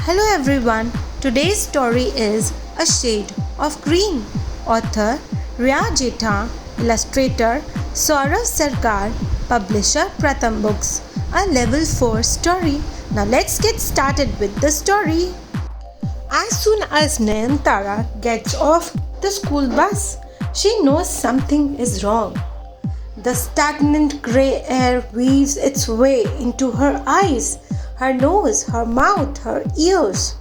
Hello everyone. Today's story is A Shade of Green. Author Riya Jetha, illustrator Saurav Sarkar, publisher Pratham Books. A level 4 story. Now let's get started with the story. As soon as Nayantara gets off the school bus, she knows something is wrong. The stagnant grey air weaves its way into her eyes, her nose, her mouth, her ears.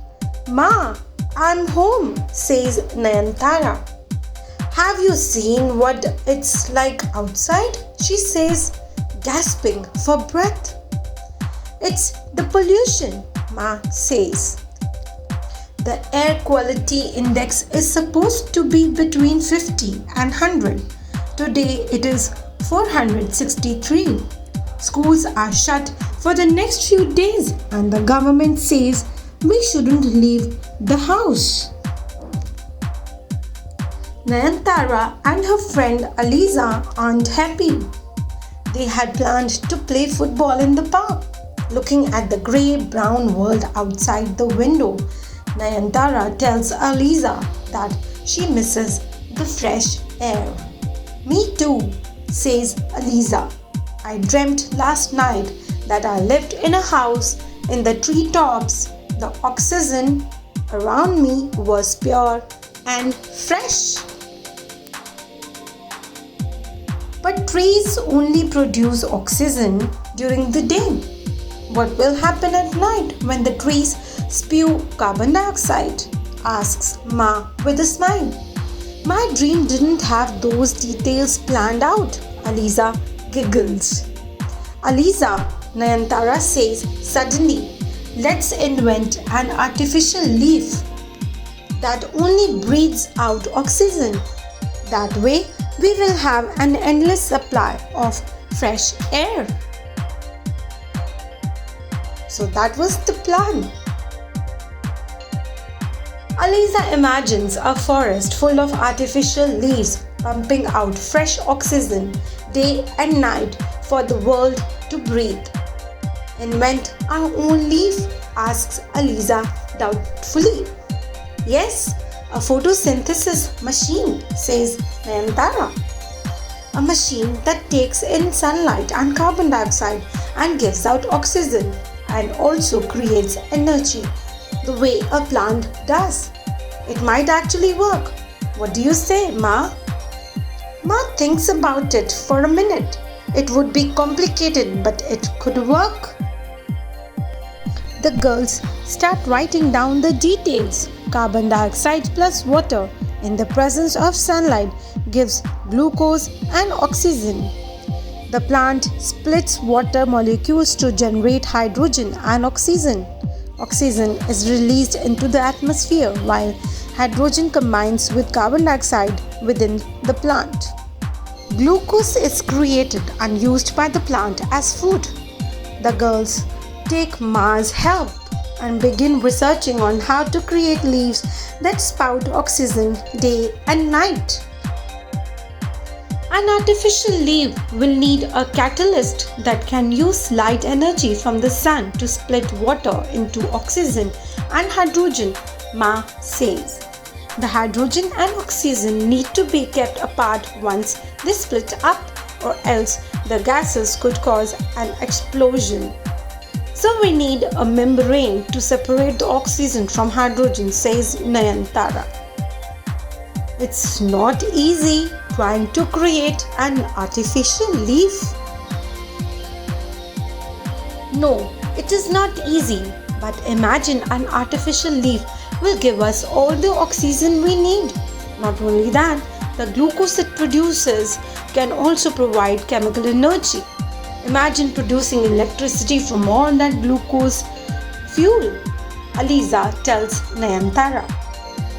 "Ma, I'm home," says Nayantara. "Have you seen what it's like outside?" she says, gasping for breath. "It's the pollution," Ma says. "The air quality index is supposed to be between 50 and 100. Today it is 463. Schools are shut for the next few days and the government says we shouldn't leave the house." Nayantara and her friend Aliza aren't happy. They had planned to play football in the park. Looking at the grey-brown world outside the window, Nayantara tells Aliza that she misses the fresh air. "Me too," says Aliza. "I dreamt last night that I lived in a house in the treetops. The oxygen around me was pure and fresh." But trees only produce oxygen during the day. What will happen at night when the trees spew carbon dioxide? Asks Ma with a smile. "My dream didn't have those details planned out," Aliza giggles. "Aliza," Nayantara says suddenly, "let's invent an artificial leaf that only breathes out oxygen. That way, we will have an endless supply of fresh air." So that was the plan. Aliza imagines a forest full of artificial leaves pumping out fresh oxygen day and night for the world to breathe. "Invent our own leaf?" asks Aliza doubtfully. "Yes, a photosynthesis machine," says Nayantara. "A machine that takes in sunlight and carbon dioxide and gives out oxygen and also creates energy the way a plant does. It might actually work. What do you say, Ma?" Ma thinks about it for a minute. "It would be complicated, but it could work." The girls start writing down the details. Carbon dioxide plus water in the presence of sunlight gives glucose and oxygen. The plant splits water molecules to generate hydrogen and oxygen. Oxygen is released into the atmosphere while hydrogen combines with carbon dioxide within the plant. Glucose is created and used by the plant as food. The girls take Ma's help and begin researching on how to create leaves that spout oxygen day and night. An artificial leaf will need a catalyst that can use light energy from the sun to split water into oxygen and hydrogen, Ma says. The hydrogen and oxygen need to be kept apart once they split up, or else the gases could cause an explosion. "So we need a membrane to separate the oxygen from hydrogen," says Nayantara. "It's not easy trying to create an artificial leaf." "No, it is not easy, but imagine an artificial leaf will give us all the oxygen we need. Not only that, the glucose it produces can also provide chemical energy. Imagine producing electricity from all that glucose fuel," Aliza tells Nayantara.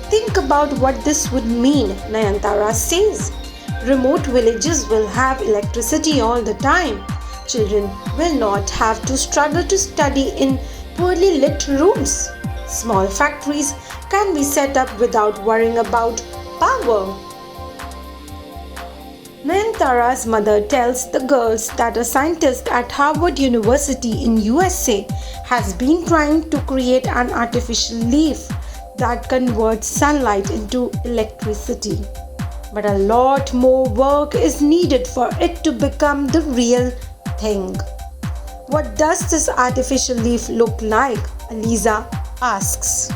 "Think about what this would mean," Nayantara says. "Remote villages will have electricity all the time. Children will not have to struggle to study in poorly lit rooms. Small factories can be set up without worrying about power." Nayantara's mother tells the girls that a scientist at Harvard University in USA has been trying to create an artificial leaf that converts sunlight into electricity. But a lot more work is needed for it to become the real thing. What does this artificial leaf look like? Aliza asks.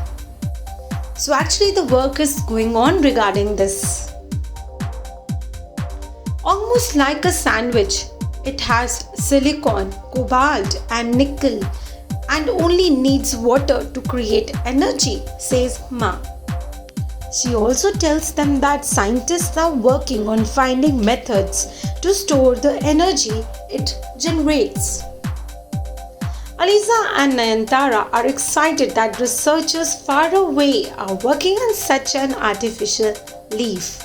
So actually the work is going on regarding this. Almost like a sandwich, it has silicon, cobalt and nickel and only needs water to create energy, says Ma. She also tells them that scientists are working on finding methods to store the energy it generates. Aliza and Nayantara are excited that researchers far away are working on such an artificial leaf.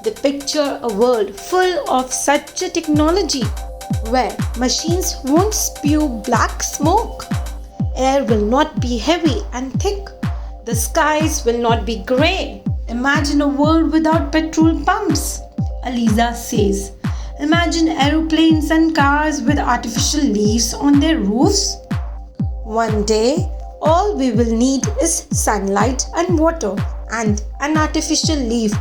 They picture a world full of such a technology where machines won't spew black smoke, air will not be heavy and thick, the skies will not be grey. Imagine a world without petrol pumps, Aliza says. Imagine aeroplanes and cars with artificial leaves on their roofs. One day, all we will need is sunlight and water, and an artificial leaf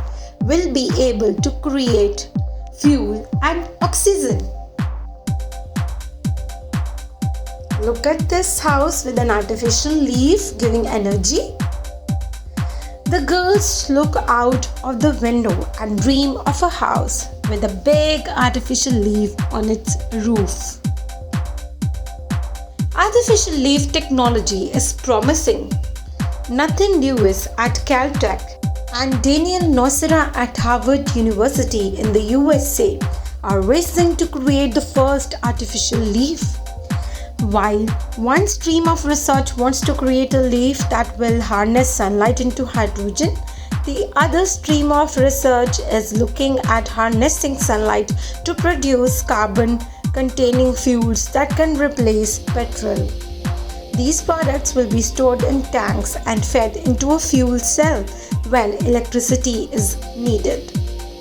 will be able to create fuel and oxygen. Look at this house with an artificial leaf giving energy. The girls look out of the window and dream of a house with a big artificial leaf on its roof. Artificial leaf technology is promising. Nathan Lewis at Caltech and Daniel Nocera at Harvard University in the USA are racing to create the first artificial leaf. While one stream of research wants to create a leaf that will harness sunlight into hydrogen, the other stream of research is looking at harnessing sunlight to produce carbon-containing fuels that can replace petrol. These products will be stored in tanks and fed into a fuel cell when electricity is needed.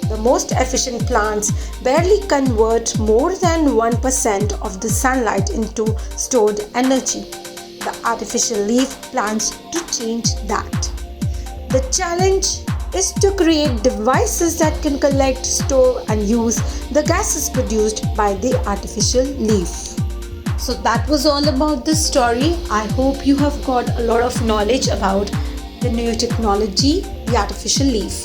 The most efficient plants barely convert more than 1% of the sunlight into stored energy. The artificial leaf plans to change that. The challenge is to create devices that can collect, store and use the gases produced by the artificial leaf. So that was all about this story. I hope you have got a lot of knowledge about the new technology, the artificial leaf.